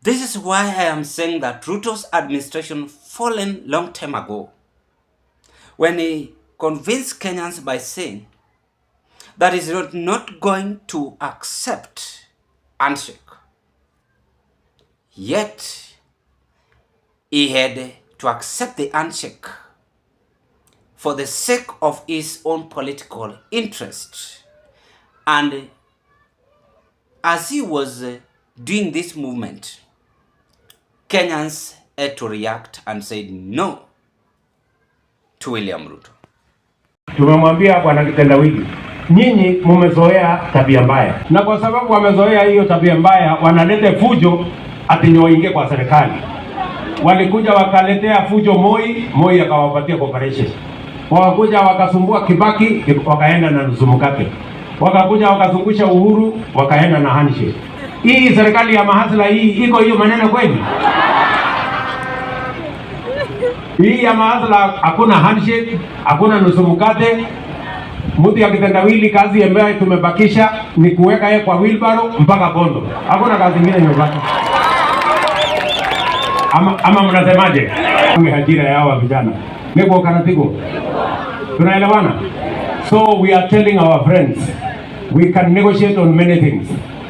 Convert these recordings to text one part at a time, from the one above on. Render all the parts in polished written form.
This is why I am saying that Ruto's administration fallen long time ago, when he convinced Kenyans by saying that he's not going to accept handshake. Yet, he had to accept the handshake for the sake of his own political interest. And as he was doing this movement, Kenyans had to react and said no to William Ruto. Tumemwambia bwana kitendawili, nyinyi mumezoea tabia mbaya, na kwa sababu wamezoea hiyo tabia mbaya wanalete fujo ati nyoingie kwa serikali. Walikuja wakaletea fujo Moi akawapatia cooperation. Wakakuja wakasumbua Kibaki wakaenda na nusu mkate. Wakakuja wakazungusha Uhuru wakaenda na handshake. Hii serikali ya mahasla hii iko hiyo maneno kweli? Hii ya mahasla hakuna handshake, hakuna nusu mkate. Mtu ya kitendawili kazi ambayo tumebakisha ni kuweka yeye kwa wheelbarrow mpaka Bondo. Hakuna kazi nyingine imebaki. Ama mnasemaje? Ajira ya hawa vijana. Niko kanatigo. Tunaelewana? So we are telling our friends, we can negotiate on many things,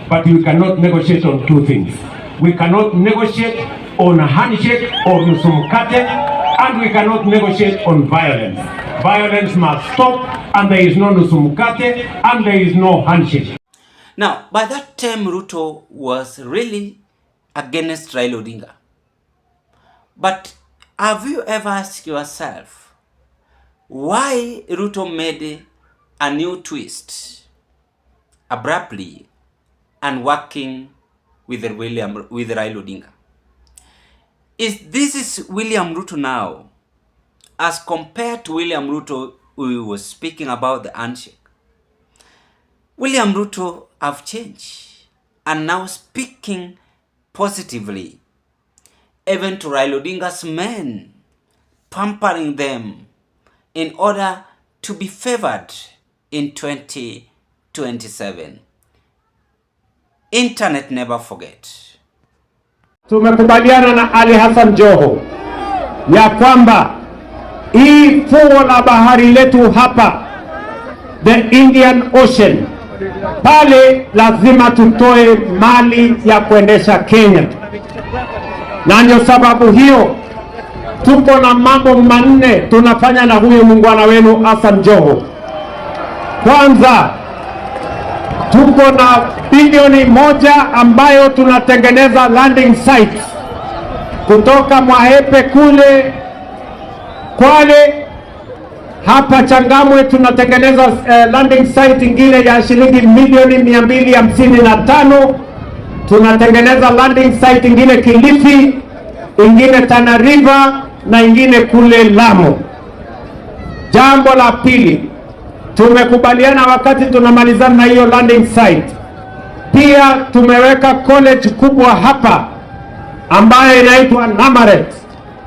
but we cannot negotiate on two things. We cannot negotiate on a handshake or nusu mkate, and we cannot negotiate on violence. Violence must stop, and there is no nusu mkate, and there is no handshake. Now, by that time, Ruto was really against Raila Odinga. But have you ever asked yourself why Ruto made a new twist abruptly and working with Raila Odinga? This is William Ruto now, as compared to William Ruto who was speaking about the handshake. William Ruto have changed and now speaking positively, even to Raila Odinga's men, pampering them in order to be favored in 2027. Internet never forget. Tumekubaliana na Ali Hassan Joho ya kwamba hii fuo la bahari letu hapa, the Indian Ocean, pale lazima tutoe mali ya kuendesha Kenya. Na ndio sababu hiyo tuko na mambo manne tunafanya na huyu muungwana wenu Hassan Joho. Kwanza, tuko na bilioni 1 ambayo tunatengeneza landing sites kutoka Mwahepe kule Kwale, hapa Changamwe tunatengeneza landing site ingine ya shilingi milioni 255. Tunatengeneza landing site ingine Kilifi, ingine Tana River na ingine kule Lamu. Jambo la pili, tumekubaliana wakati tunamalizana na hiyo landing site, pia tumeweka college kubwa hapa ambayo inaitwa Namaret,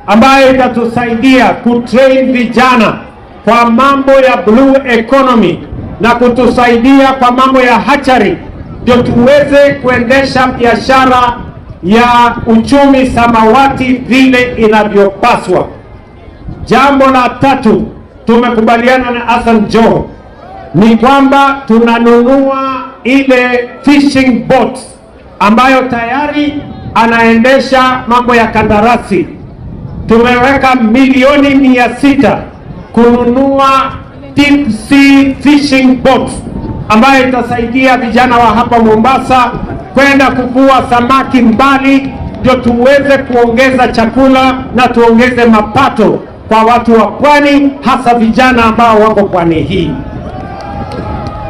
ambayo itatusaidia kutrain vijana kwa mambo ya blue economy na kutusaidia kwa mambo ya hatchery, ndio tuweze kuendesha biashara ya uchumi samawati vile inavyopaswa. Jambo la tatu, tumekubaliana na Hassan Joho ni kwamba tunanunua ile fishing boat ambayo tayari anaendesha mambo ya kandarasi. Tumeweka milioni 600 kununua deep sea fishing boats ambayo itasaidia vijana wa hapa Mombasa kwenda kuvua samaki mbali, ndio tuweze kuongeza chakula na tuongeze mapato kwa watu wa pwani, hasa vijana ambao wako pwani hii.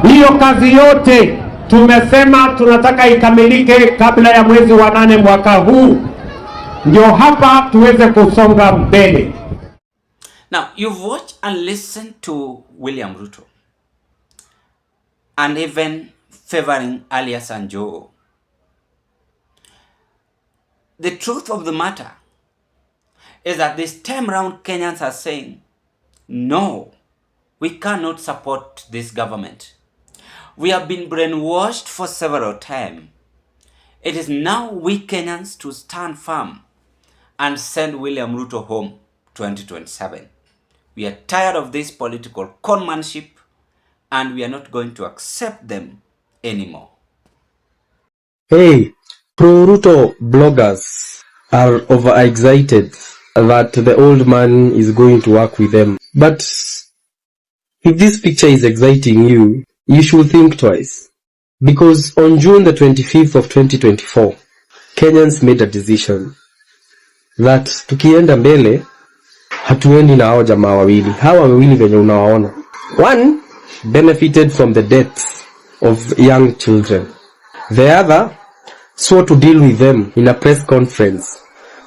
Hiyo kazi yote tumesema tunataka ikamilike kabla ya mwezi wa 8 mwaka huu, ndio hapa tuweze kusonga mbele. Now, you've watched and listened to William Ruto and even favoring Ali Hassan Joho. The truth of the matter is that this time round Kenyans are saying, no, we cannot support this government. We have been brainwashed for several times It is now we Kenyans to stand firm and send William Ruto home 2027. We are tired of this political conmanship and we are not going to accept them anymore. Hey, pro-Ruto bloggers are overexcited that the old man is going to work with them. But if this picture is exciting you, you should think twice. Because on June the 25th of 2024, Kenyans made a decision that tukienda mbele, hatuendi na hao jamaa wawili. Hawa wawili venye unawaona. One benefited from the deaths of young children. The other swore to deal with them in a press conference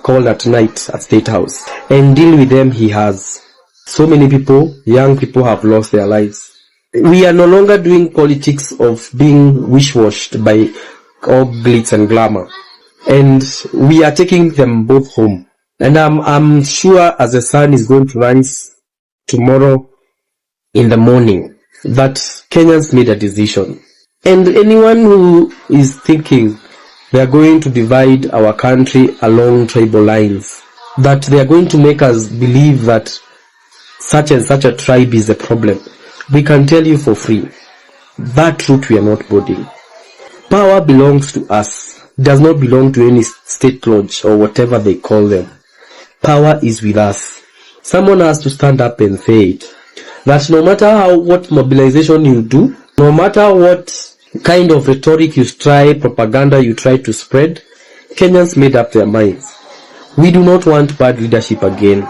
called at night at State House. And deal with them he has. So many people, young people have lost their lives. We are no longer doing politics of being wish-washed by all glitz and glamour. And we are taking them both home. And I'm sure as the sun is going to rise tomorrow in the morning that Kenyans made a decision. And anyone who is thinking they are going to divide our country along tribal lines, that they are going to make us believe that such and such a tribe is the problem, we can tell you for free, that route we are not boarding. Power belongs to us. It does not belong to any state lodge or whatever they call them. Power is with us. Someone has to stand up and say it. That no matter what mobilization you do, no matter what kind of rhetoric you try, propaganda you try to spread, Kenyans made up their minds. We do not want bad leadership again.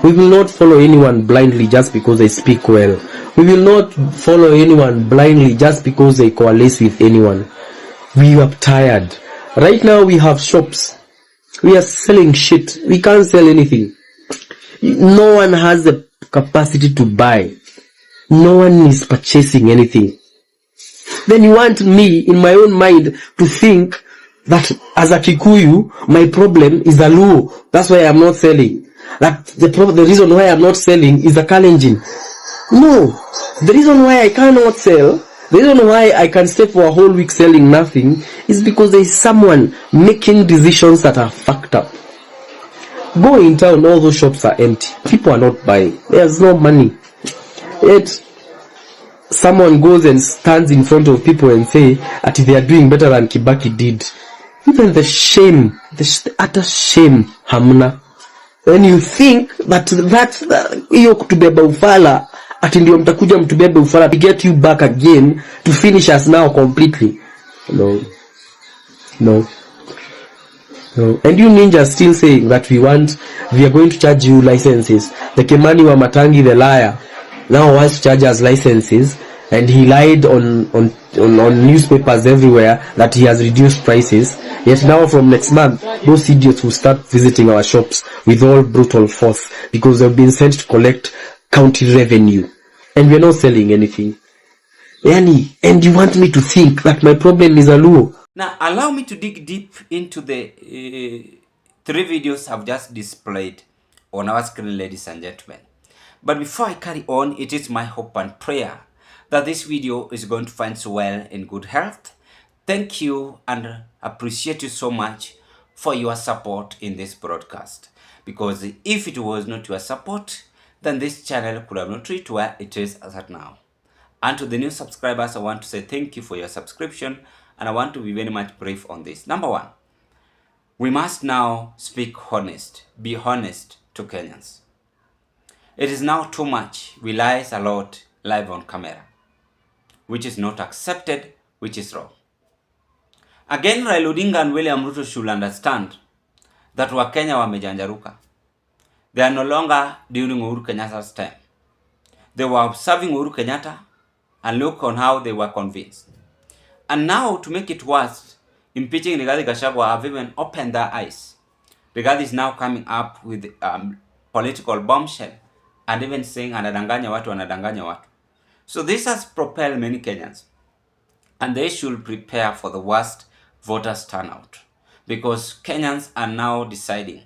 We will not follow anyone blindly just because they speak well. We will not follow anyone blindly just because they coalesce with anyone. We are tired. Right now we have shops. We are selling shit. We can't sell anything. No one has the capacity to buy. No one is purchasing anything. Then you want me, in my own mind, to think that as a Kikuyu, my problem is a Luo. That's why I'm not selling. That the reason why I'm not selling is a Kalenjin. No. The reason why I cannot sell, the reason why I can stay for a whole week selling nothing, is because there is someone making decisions that are fucked up. Go in town, all those shops are empty. People are not buying. There's no money. Yet, someone goes and stands in front of people and say that they are doing better than Kibaki did. Even the shame, the utter shame, hamna. When you think that hiyo kutubeba ufala, ati ndio mtakuja mtubebe ufala to get you back again, to finish us now completely. No. And you ninjas still saying that we are going to charge you licenses. The Kimani wa Matangi, the liar, now wants to charge us licenses, and he lied on newspapers everywhere that he has reduced prices. Yet now from next month, those idiots will start visiting our shops with all brutal force because they've been sent to collect county revenue. And we're not selling anything. And you want me to think that my problem is a Luo? Now, allow me to dig deep into the 3 videos I've just displayed on our screen, ladies and gentlemen. But before I carry on, it is my hope and prayer that this video is going to find you well in good health. Thank you and appreciate you so much for your support in this broadcast. Because if it was not your support, then this channel could have not reached where it is at now. And to the new subscribers, I want to say thank you for your subscription, and I want to be very much brief on this. Number 1, we must now be honest to Kenyans. It is now too much. We lie a lot live on camera, which is not accepted, which is wrong. Again, Raila Odinga and William Ruto should understand that Wakenya wamejanjaruka. They are no longer during Uhuru Kenyatta's time. They were observing Uhuru Kenyatta and look on how they were convinced. And now, to make it worse, impeaching Rigathi Gachagua have even opened their eyes. Rigathi is now coming up with political bombshell and even saying anadanganya watu. So this has propelled many Kenyans, and they should prepare for the worst voters turnout, because Kenyans are now deciding,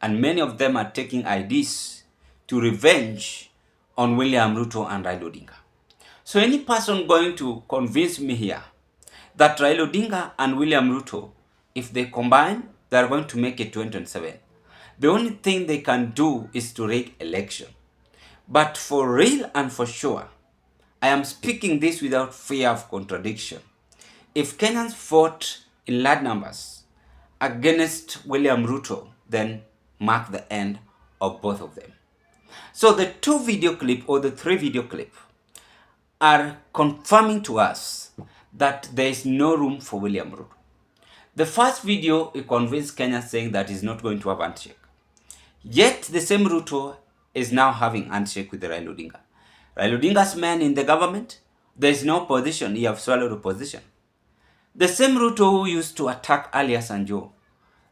and many of them are taking IDs to revenge on William Ruto and Raila Odinga. So any person going to convince me here that Raila Odinga and William Ruto if they combine, they are going to make it 2027. The only thing they can do is to rig election. But for real and for sure, I am speaking this without fear of contradiction. If Kenyans vote in large numbers against William Ruto, then mark the end of both of them. So the 2 video clip or the 3 video clip are confirming to us that there is no room for William Ruto. The first video, it convinced Kenyans saying that he's not going to have handshake. Yet the same Ruto is now having handshake with Raila Odinga. Raila Odinga's men in the government, there is no opposition. He have swallowed opposition. The same Ruto who used to attack Alias Sanjo,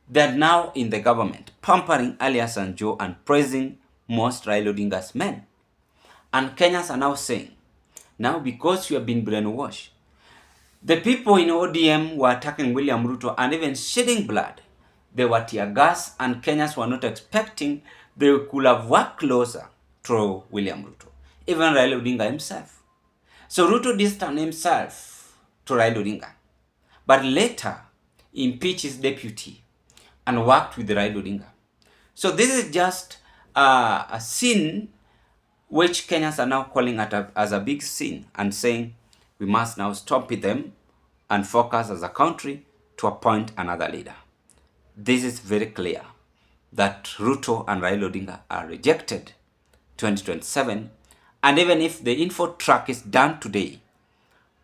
they're now in the government, pampering Alias Sanjo and praising most Raila Odinga's men. And Kenyans are now saying, now because you have been brainwashed, the people in ODM were attacking William Ruto and even shedding blood. They were tear gas, and Kenyans were not expecting they could have worked closer to William Ruto, even Raila Odinga himself. So Ruto distanced himself to Raila Odinga, but later impeached his deputy and worked with Raila Odinga. So this is just a sin which Kenyans are now calling as a big sin and saying we must now stop with them and focus as a country to appoint another leader. This is very clear that Ruto and Raila Odinga are rejected 2027. And even if the info track is done today,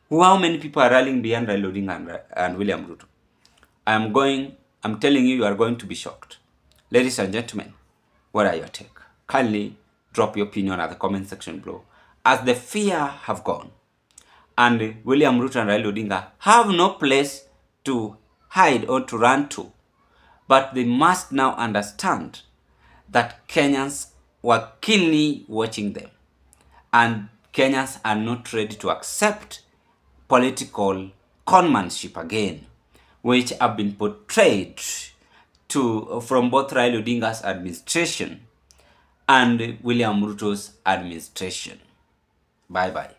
how many people are rallying behind Raila Odinga and William Ruto? I'm telling you, you are going to be shocked. Ladies and gentlemen, what are your take? Kindly drop your opinion at the comment section below. As the fear have gone, and William Ruto and Raila Odinga have no place to hide or to run to, but they must now understand that Kenyans were keenly watching them, and Kenyans are not ready to accept political conmanship again, which have been portrayed from both Raila Odinga's administration and William Ruto's administration. Bye-bye.